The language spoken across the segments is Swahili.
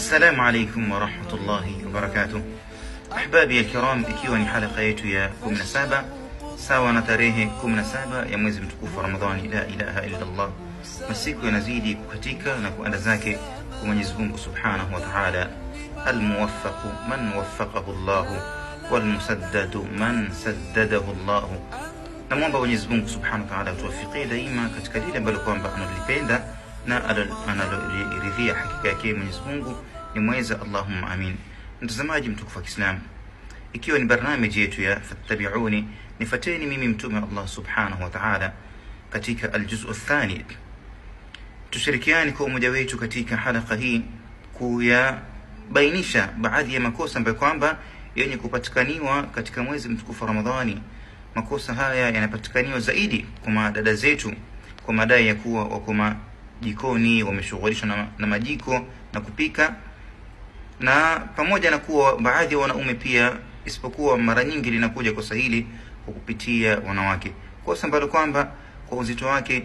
السلام عليكم ورحمة الله وبركاته. أحبابي الكرام, ikiwa ni halqa yetu ya 17 sawa na tarehe 17 ya mwezi mtukufu wa Ramadhani, la ilaha illa Allah, masiku yanazidi kukatika na kuenda zake kwa Mwenyezi Mungu Subhanahu wa Ta'ala. Al-muwaffaqu man waffaqahu Allah wal musaddadu man saddadahu Allah. Namuomba Mwenyezi Mungu Subhanahu wa Ta'ala atuwafikie daima katika lile ambalo kwamba analipenda na analoridhia. Hakika yake Mwenyezi Mungu ni mweza. Allahumma amin. Mtazamaji mtukufu wa Kiislamu, ikiwa ni barnamiji yetu ya fattabi'uni, nifateni mimi mtume Allah Subhanahu wa Ta'ala, katika aljuz'u athani, tushirikiani kwa umoja wetu katika halqa hii kuyabainisha baadhi ya makosa ambayo kwamba yenye kupatikaniwa katika mwezi mtukufu wa Ramadhani. Makosa haya yanapatikaniwa zaidi kwa madada zetu kwa madai ya kuwa wako jikoni, wameshughulishwa na majiko na kupika, na pamoja na kuwa baadhi ya wanaume pia, isipokuwa mara nyingi linakuja kosa hili kwa kupitia wanawake, kosa ambalo kwamba kwa uzito wake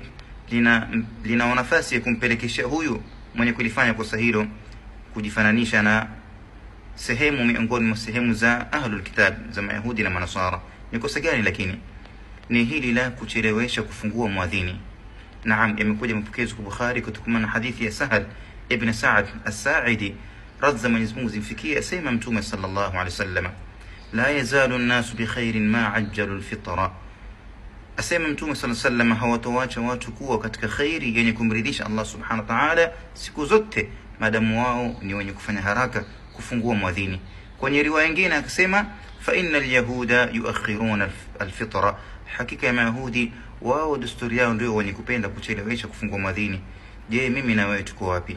lina nafasi ya kumpelekesha huyu mwenye kulifanya kosa hilo kujifananisha na sehemu miongoni mwa sehemu za ahlul kitab, za Mayahudi na Manasara. Ni kosa gani? Lakini ni hili la kuchelewesha kufungua muadhini. Naam, yamekuja mapokezi kwa Bukhari kutokana na hadithi ya Sahal ibn Sa'd as-Sa'idi, radza Mwenyezi Mungu zimfikie, asema Mtume sallallahu alaihi wasallam, la yazalu an-nasu bi khairin ma ajjalu al-fitra. Asema Mtume sallallahu alaihi wasallam, hawatoacha watu kuwa katika khairi yenye kumridhisha Allah Subhanahu wa Ta'ala siku zote, madamu wao ni wenye kufanya haraka kufungua muadhini. Kwenye riwaya nyingine akasema, fa innal yahuda yuakhiruna al-fitra, hakika ya Mayahudi wao desturi yao ndio wenye kupenda kuchelewesha kufungua muadhini. Je, mimi na wewe tuko wapi?